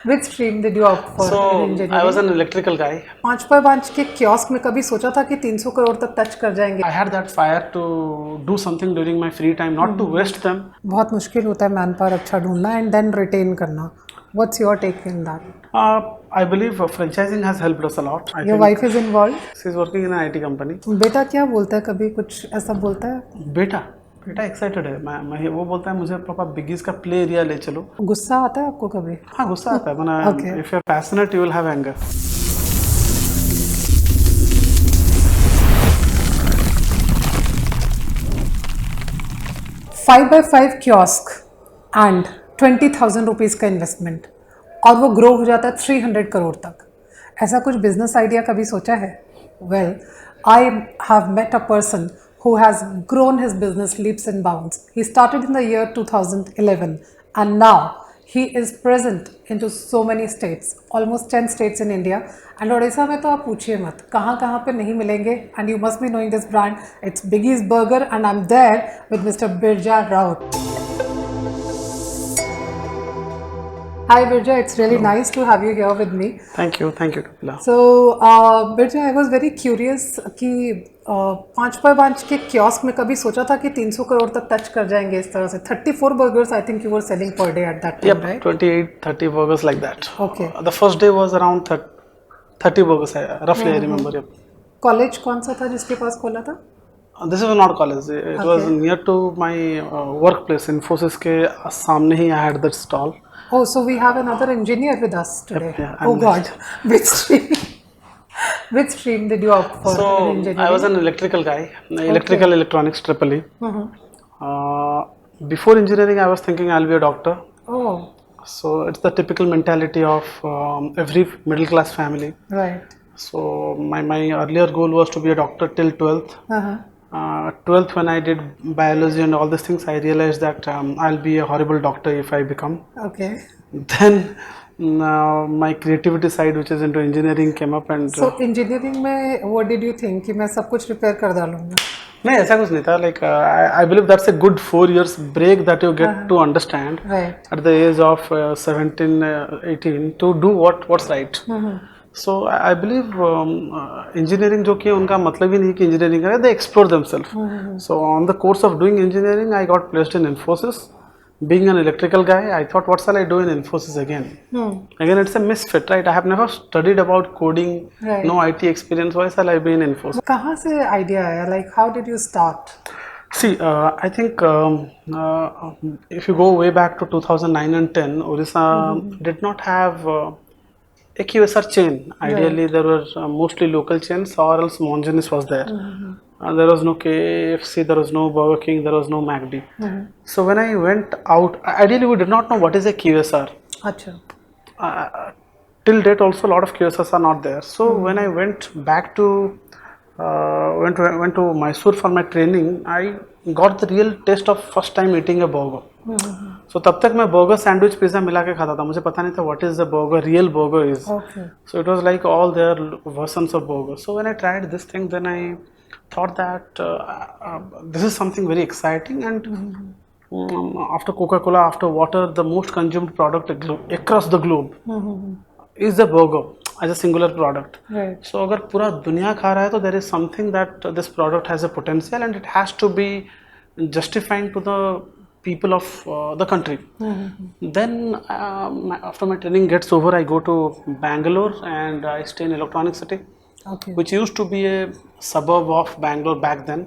Which stream did you opt for in So I engineering? was an electrical guy. 5x5 के kiosk में कभी सोचा था कि 300 करोड़ तक टच कर जाएंगे? I had that fire to do something during my free time, not to waste them. बहुत मुश्किल होता है मैन पावर अच्छा ढूंढना एंड देन रिटेन करना. What's your take in that? I believe franchising has helped us a lot. I Your think wife is involved? she's working in an IT company. बेटा क्या बोलता है, कभी कुछ ऐसा बोलता है? बेटा बेटा एक्साइटेड है. मैं वो बोलता है मुझे पापा बिगीज का प्ले एरिया ले चलो. गुस्सा आता है आपको कभी? हाँ गुस्सा आता है. मना Okay. If you are passionate you will have anger. 5x5 kiosk and 20,000 rupees का इन्वेस्टमेंट और वो ग्रो हो जाता है 300 करोड़ तक. ऐसा कुछ बिजनेस आइडिया कभी सोचा है? Well, I have met a person who has grown his business leaps and bounds. He started in the year 2011 and now he is present into so many states, almost 10 states in India. And Odisha में तो आप पूछिए मत कहाँ कहाँ पे नहीं मिलेंगे. And you must be knowing this brand. It's Biggies Burger and I'm there with Mr. Biraja Rout. Hi Birja, it's really nice to have you here with me. Thank you Kapila. So Birja, I was very curious कि 5x5 के kiosk में कभी सोचा था कि 300 करोड़ तक touch कर जाएंगे इस तरह से. 34 burgers I think you were selling per day at that time, Yep, right? 28-30 burgers like that. Okay. The first day was around 30 burgers roughly. I remember. Yep. College कौन सा था जिसके पास खोला था? This was not college. It was near to my workplace. Infosys के सामने ही I had that stall. Oh, so we have another engineer with us today. Yeah, Oh I'm God, which stream? Which stream did you opt for So in engineering? I was an electrical guy, electrical electronics triple E. Before engineering, I was thinking I'll be a doctor. Oh, So it's the typical mentality of every middle class family. right. So my earlier goal was to be a doctor till 12th. 12th, when I did biology and all these things, I realized that I'll be a horrible doctor if I become. Okay. Then my creativity side, which is into engineering, came up and. So engineering में what did you think कि मैं सब कुछ repair कर डालूंगा? नहीं ऐसा कुछ नहीं था. Like I believe that's a good 4 years break that you get to understand Right. at the age of 17, 18 to do what's right. So I believe engineering जो किया उनका मतलब ही नहीं कि engineering करें. They explore themselves. So on the course of doing engineering, I got placed in Infosys. Being an electrical guy, I thought, what shall I do in Infosys again? Again, it's a misfit, right? I have never studied about coding, Right. no IT experience. Why shall I be in Infosys? कहाँ से idea आया? Like how did you start? See, I think if you go way back to 2009 and 10, Odisha did not have a QSR chain. Ideally, there were mostly local chains, or else Monjanis was there. There was no KFC, there was no Burger King, there was no McD. So when I went out, ideally we did not know what is a QSR. अच्छा. Till date also a lot of QSRs are not there. So when I went back to went to Mysuru for my training, I got the real taste of first time eating a burger. So तब तक मैं burger, sandwich, pizza मिला के खाता था. मुझे पता नहीं था what is the burger, real burger is. Okay. So it was like all their versions of burger. So when I tried this thing, then I thought that this is something very exciting. And after Coca-Cola, after water, the most consumed product across the globe is the burger as a singular product. Right. So अगर पूरा दुनिया खा रहा है तो there is something that this product has a potential and it has to be justifying to the people of the country. Then after my training gets over, I go to Bangalore and I stay in Electronic City. Okay. Which used to be a suburb of Bangalore back then.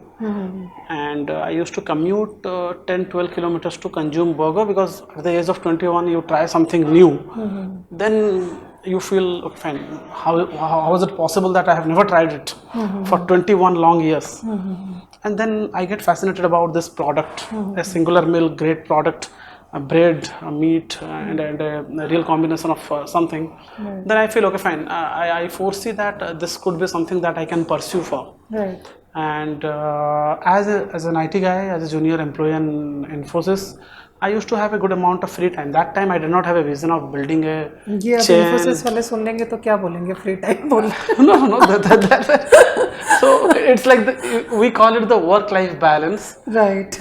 And I used to commute 10-12 kilometers to consume burger, because at the age of 21 you try something new. Then you feel, okay, fine, how is it possible that I have never tried it for 21 long years? And then I get fascinated about this product, a singular meal, great product, bread, meat, and a real combination of something. Then I feel, okay, fine, I foresee that this could be something that I can pursue for. Right. And as an IT guy, as a junior employee in Infosys, I used to have a good amount of free time. That time I did not have a vision of building a ये अब chain. Infosys वाले सुन लेंगे तो क्या बोलेंगे, free time बोल No. So it's like we call it the work-life balance. Right.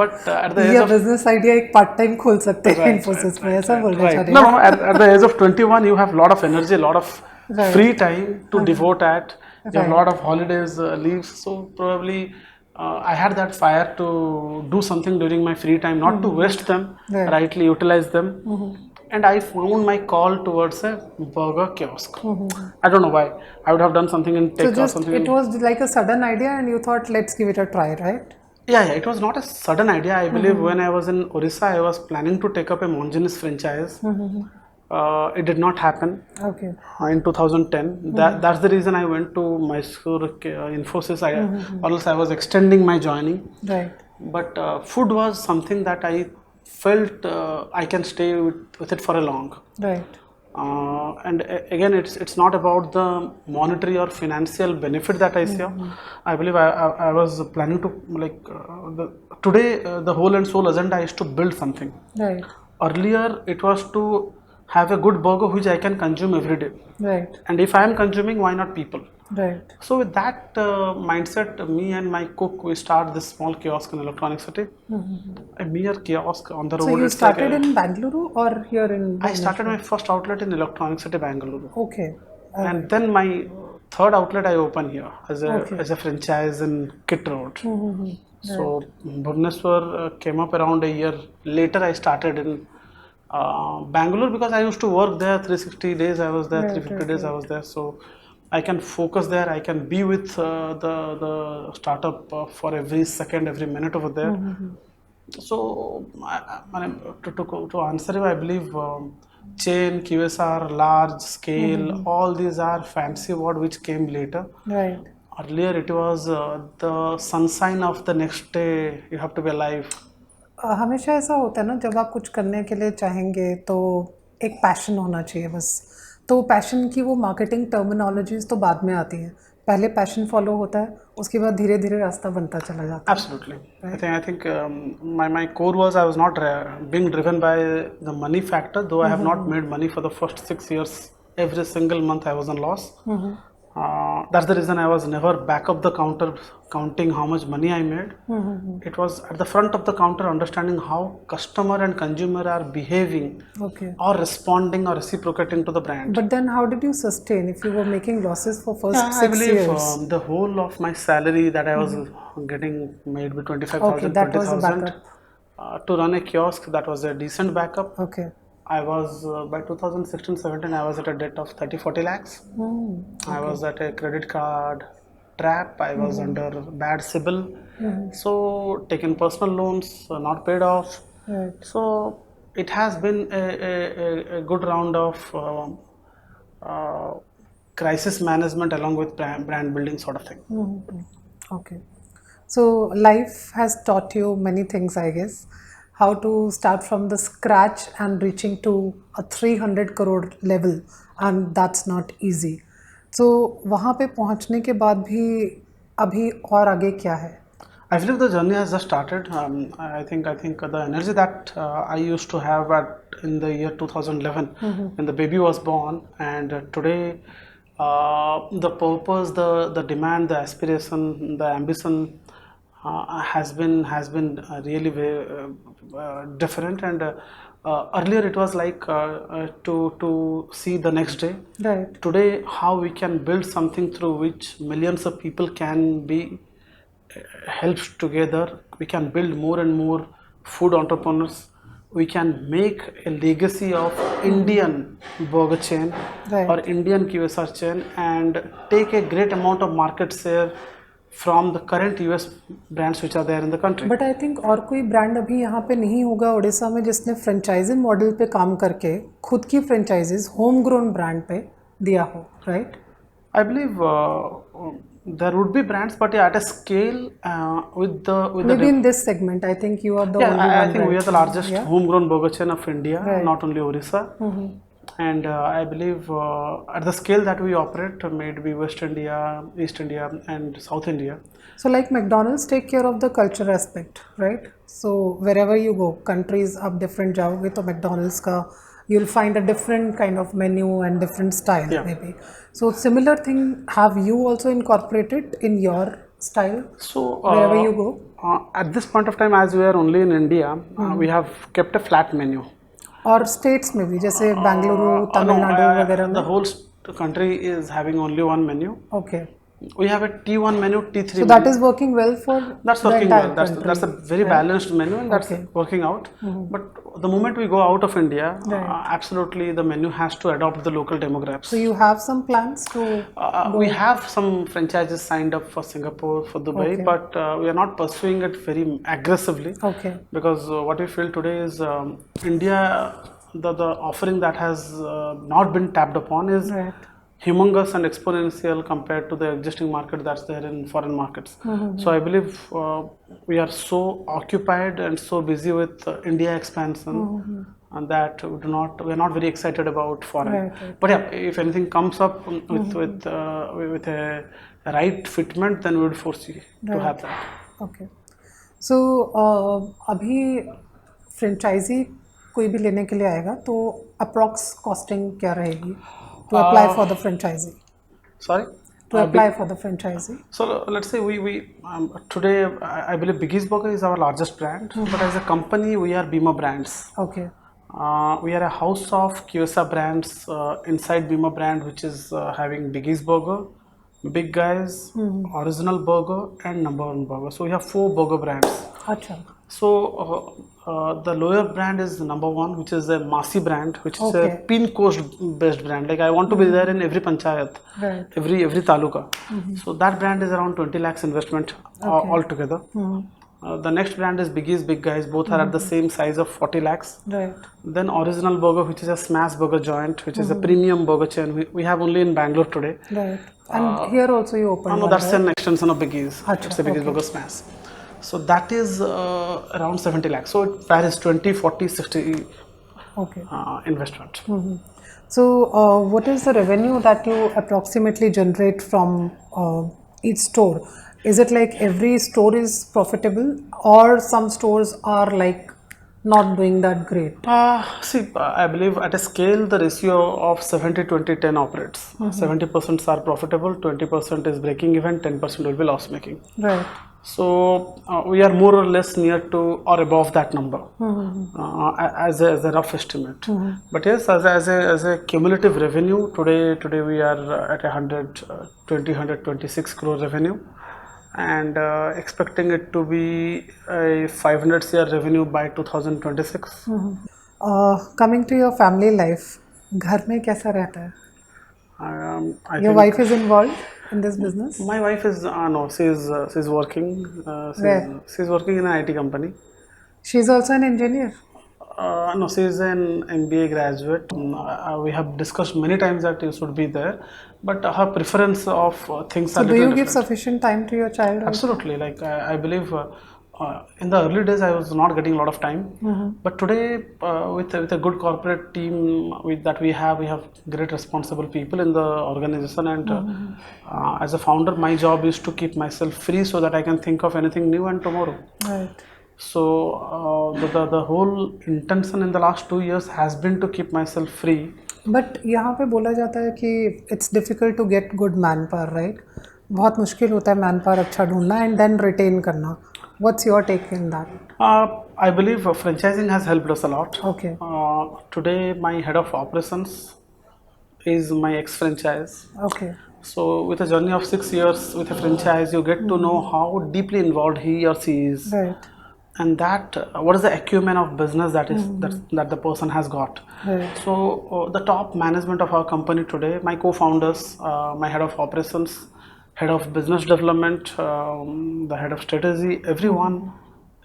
But at the age ये of business idea एक पार्ट टाइम खोल सकते हैं इन्फोसिस में, ऐसा बोलना चाह right. रहे No, हैं. at the age of 21, you have a lot of energy, a lot of Right. free time to devote at. You have a Right. lot of holidays, leaves. So probably I had that fire to do something during my free time, not to waste them, Right. rightly utilize them. And I found my call towards a burger kiosk. I don't know why. I would have done something in So tech or just something. it was like a sudden idea and you thought let's give it a try, right? Yeah, it was not a sudden idea. I believe when I was in Odisha, I was planning to take up a Monginis franchise. It did not happen Okay. in 2010. That's the reason I went to Mysuru Infosys. Or else I was extending my joining. Right. But food was something that I felt I can stay with it for a long. Right. And again, it's not about the monetary or financial benefit that I see. I believe I was planning to today the whole and soul agenda is to build something. Right. Earlier it was to have a good burger which I can consume every day. Right. And if I am consuming, why not people? Right. So with that mindset, me and my cook, we start this small kiosk in Electronic City. A mere kiosk on the road. So you It's like started in Bangalore or here in I started my first outlet in Electronic City, Bangalore. Okay. And then my third outlet I opened here as a franchise in Kit Road. So Bhubaneswar came up around a year later. I started in Bangalore because I used to work there 360 days. I was there 350 days. I was there, so I can focus there. I can be with the startup for every second, every minute over there. So to answer you, I believe chain, QSR, large scale, all these are fancy word which came later. Right. Earlier it was the sunshine of the next day. You have to be alive. हमेशा ऐसा होता है ना, जब आप कुछ करने के लिए चाहेंगे तो एक पैशन होना चाहिए बस. तो पैशन की वो मार्केटिंग टर्मिनोलॉजीज तो बाद में आती हैं, पहले पैशन फॉलो होता है, उसके बाद धीरे धीरे रास्ता बनता चला जाता है. Absolutely. I think my core was I was not being driven by the money factor, though I have not made money for the first 6 years. Every single month I was on loss. That's the reason I was never back of the counter counting how much money I made. It was at the front of the counter understanding how customer and consumer are behaving or responding or reciprocating to the brand. But then how did you sustain if you were making losses for first 6 I believe years? The whole of my salary that I was getting made with 25,000, that was a 20,000 backup. to run a kiosk. That was a decent backup. Okay. I was by 2016-17 I was at a debt of 30-40 lakhs. I was at a credit card trap. I was under bad CIBIL. So taken personal loans, not paid off. Right. So it has been a good round of crisis management along with brand building sort of thing. Okay. So life has taught you many things, I guess. How to start from the scratch and reaching to a 300 crore level, and that's not easy. So वहाँ पे पहुँचने के बाद भी अभी और आगे क्या है? I believe the journey has just started. I think the energy that I used to have in the year 2011 when the baby was born, and today the purpose, the demand, the aspiration, the ambition has been really very different. And earlier it was like to see the next day. Right. Today, how we can build something through which millions of people can be helped together. We can build more and more food entrepreneurs. We can make a legacy of Indian burger chain or Indian QSR chain and take a great amount of market share from the current US brands which are there in the country. But I think और कोई brand अभी यहाँ पे नहीं होगा उड़ीसा में जिसने franchising model पे काम करके खुद की फ्रेंचाइजीज होम ग्रोन ब्रांड पे दिया हो, right? I believe there would be brands, but at a scale with the maybe in this segment, I think you are the only one. I think we are the largest homegrown burger chain of India, not only Odisha. And I believe at the scale that we operate, maybe West India, East India, and South India. So like McDonald's take care of the culture aspect, right? So wherever you go, countries आप different जाओगे तो McDonald's का you'll find a different kind of menu and different style Yeah. maybe. So similar thing have you also incorporated in your style So wherever you go? at this point of time, as we are only in India, we have kept a flat menu. और states में भी जैसे Bengaluru No, Tamil Nadu वगैरह the में whole country is having only one menu. okay. We have a T1 menu, T3 So menu. that is working well for That's the working entire well. country. That's a very balanced menu, and that's Okay. working out. But the moment we go out of India, Right. absolutely the menu has to adopt the local demographics. So you have some plans to We have some franchises signed up for Singapore, for Dubai, Okay. but we are not pursuing it very aggressively. okay. Because what we feel today is India, the offering that has not been tapped upon is Right. humongous and exponential compared to the existing market that's there in foreign markets. So I believe we are so occupied and so busy with India expansion and that we're not very excited about foreign. Right. But yeah, if anything comes up with a right fitment, then we would foresee to have that. Okay. So अभी franchise कोई भी लेने के लिए आएगा तो approx costing क्या रहेगी to apply for the franchisee Sorry. To apply for the franchisee So let's say we today I believe Biggies Burger is our largest brand, but as a company we are Bima Brands. Okay We are a house of QSR brands inside Bima brand, which is having Biggies Burger, Big Guys, Original Burger, and Number One Burger. So we have 4 burger brands. अच्छा So the lower brand is Number One, which is a Masi brand, which is a Okay. pin coast based brand. Like I want to be there in every panchayat, right every taluka. So that brand is around 20 lakhs investment altogether. The next brand is Biggies Big Guys. Both are at the same size of 40 lakhs. Right Then Original Burger, which is a smash burger joint, which is a premium burger chain. We have only in Bangalore today. Right and here also you open No, that's an extension of Biggies. Acha, It's a Biggies okay. Burger smash. So that is around 70 lakhs. So it varies 20, 40, 60 okay investment. So, what is the revenue that you approximately generate from each store? Is it like every store is profitable, or some stores are like not doing that great? See, I believe at a scale the ratio of 70, 20, 10 operates. 70% are profitable, 20% is breaking even, 10% will be loss making. Right. So we are more or less near to or above that number as a rough estimate. But yes, as a cumulative revenue, today we are at 126 crore revenue, and expecting it to be a 500 crore revenue by 2026. Coming to your family life, घर में कैसा रहता है? I Your think wife is involved in this business? my wife is no, she's working. Where? She's working in an IT company. She's also an engineer. No, she is an MBA graduate. We have discussed many times that you should be there, but her preference of things So are do little you give different. sufficient time to your child? also? Absolutely. Like I believe in the early days I was not getting a lot of time, but today with a good corporate team that we have great responsible people in the organization, and as a founder, my job is to keep myself free so that I can think of anything new and tomorrow. Right. So the whole intention in the last 2 years has been to keep myself free. But यहाँ पे बोला जाता है कि it's difficult to get good man power, right? बहुत मुश्किल होता है मैन पावर अच्छा ढूंढना एंड देन रिटेन करना. What's your take in that? I believe franchising has helped us a lot. Okay. Today my head of operations is my ex-franchise. Okay. So with a journey of 6 years with a franchise, you get to know how deeply involved he or she is. Right. And that what is the acumen of business that is that the person has got. Right. So the top management of our company today, my co-founders, my head of operations, head of business development, the head of strategy, everyone,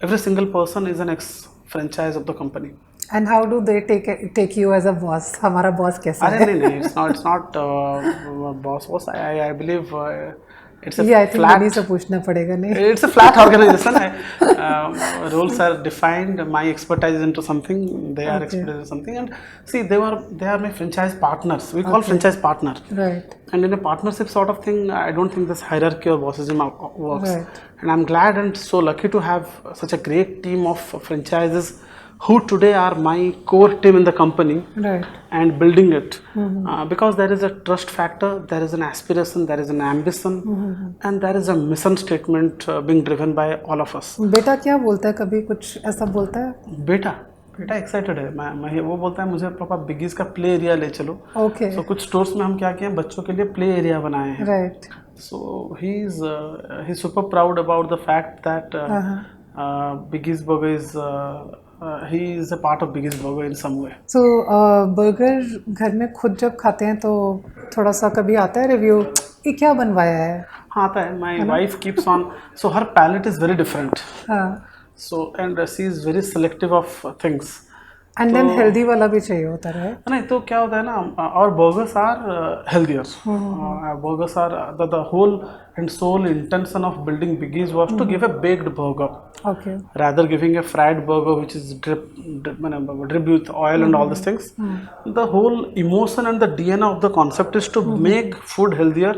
every single person is an ex-franchise of the company. And how do they take you as a boss? हमारा boss कैसा है? नहीं, it's not boss. I believe It's a ये I think flat. Money से पूछना पड़ेगा नहीं. It's a flat organization. Roles are defined. My expertise is into something. They are Okay. expertise in something. And see, they are my franchise partners. We call franchise partner. Right. And in a partnership sort of thing, I don't think this hierarchy or bossism works. Right. And I'm glad and so lucky to have such a great team of franchises who today are my core team in the company. Right. And building it. Because there is a trust factor, there is an aspiration, there is an ambition, and there is a mission statement being driven by all of us. बेटा क्या बोलता है, कभी कुछ ऐसा बोलता है? बेटा एक्साइटेड है. मैं वो बोलता है मुझे पापा बिगीज का प्ले एरिया ले चलो. ओके. सो कुछ स्टोर्स में हम क्या किए हैं, बच्चों के लिए प्ले एरिया बनाए हैं. Right. So he is super proud about the fact that बिगीज burger is he is a part of Biggies Burger in some way. So burger घर में खुद जब खाते हैं तो थोड़ा सा कभी आता है रिव्यू, ये क्या बनवाया है? हाँ आता है. My wife keeps on, so her palate is very different. हाँ. So and she is very selective of things. And then healthy वाला भी चाहिए होता है. नहीं तो क्या होता है ना, और burgers are healthier. Burgers are the whole and sole intention of building Biggies was to give a baked burger. Okay. Rather giving a fried burger which is drip with oil and all these things. The whole emotion and the DNA of the concept is to make food healthier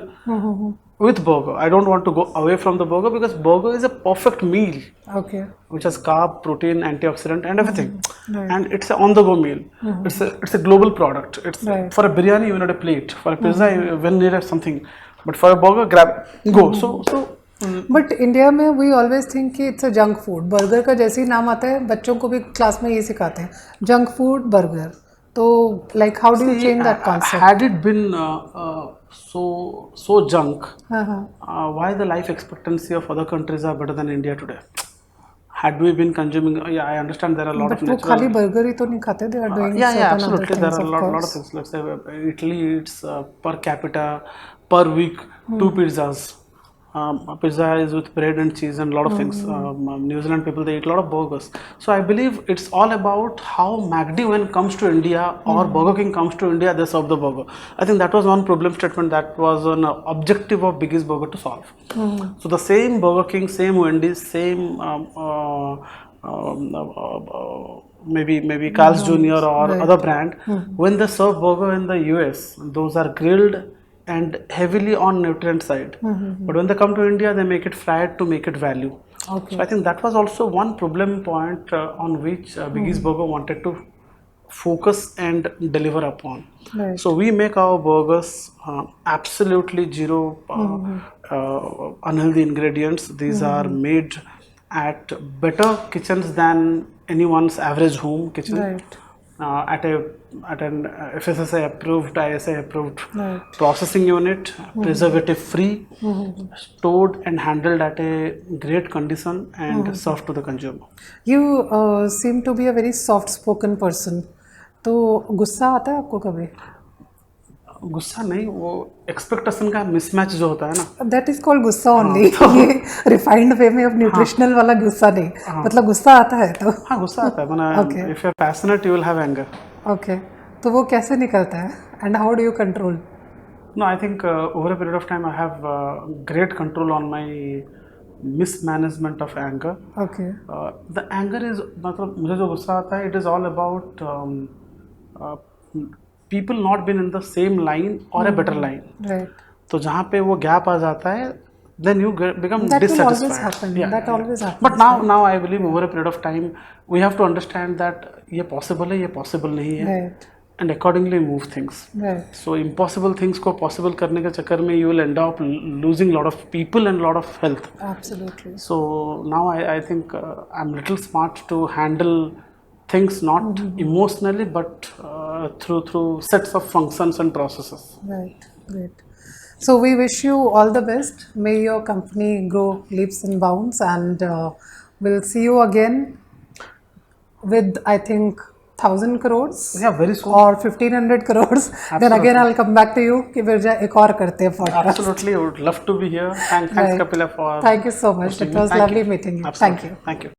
with burger. I don't want to go away from the burger because burger is a perfect meal. Okay. Which has carb, protein, antioxidant and everything. Right. And it's an on the go meal. It's a global product. It's Right. for a biryani you need a plate. For a pizza you will need something. But for a burger grab go. So but India में we always think कि it's a junk food. Burger का जैसे ही नाम आता है बच्चों को भी क्लास में ये सिखाते हैं, जंक फूड बर्गर. तो like how do you change that concept? Had it been so junk, why the life expectancy of other countries are better than India today? Had we been consuming, yeah, I understand there are a lot of वो natural. खाली burger ही तो नहीं खाते, they are doing Yeah, certain absolutely. other There are things, a of lot of course. things. Let's say Italy eats per capita per week 2 pizzas. Pizza is with bread and cheese and a lot of things. New Zealand people, they eat a lot of burgers. So I believe it's all about how McD when comes to India or Burger King comes to India, they serve the burger. I think that was one problem statement, that was an objective of Biggies Burger to solve. So the same Burger King, same Wendy's, same maybe Carl's Jr. or other brand, when they serve burger in the US, those are grilled and heavily on nutrient side. But when they come to India, they make it fried to make it value. Okay. So I think that was also one problem point on which Biggie's Burger wanted to focus and deliver upon. Right. So we make our burgers absolutely zero unhealthy ingredients. These are made at better kitchens than anyone's average home kitchen. Right. At an FSSAI approved, ISA approved Right. processing unit, preservative free, stored and handled at a great condition and served to the consumer. You seem to be a very soft spoken person. तो गुस्सा आता है आपको कभी? गुस्सा नहीं, वो expectation का मिसमैच जो होता है ना, दैट इज कॉल्ड गुस्सा ओनली. ये रिफाइंड वे में, अब न्यूट्रिशनल वाला गुस्सा नहीं. मतलब गुस्सा आता है तो? हाँ, गुस्सा आता है. मतलब if you are passionate you will have anger. Okay. तो वो कैसे निकलता है and how do you control? No, I think over a period of time I have great control on my mismanagement of anger. Okay. The anger is, मतलब मुझे जो गुस्सा आता है, it is all about people not being in the same line or a better line. Right. तो जहाँ पे वो gap आ जाता है, then you become that dissatisfied. Will always happen. Yeah, that always happens. But now I believe over a period of time we have to understand that ये possible है, ये possible नहीं है. Right. And accordingly move things. Right. So impossible things को possible करने के चक्कर में you will end up losing lot of people and lot of health. Absolutely. So now I think I'm little smart to handle things not emotionally but through sets of functions and processes. Right. Great. So we wish you all the best. May your company grow leaps and bounds, and we'll see you again with, I think, 1,000 crores. Yeah, very soon. Or 1,500 crores. Absolutely. Then again I'll come back to you कि बिरजा एक और करते हैं podcast. Absolutely, I would love to be here. Thanks Kapila for. Thank you so much. It was lovely meeting you. Absolutely. Thank you. Thank you.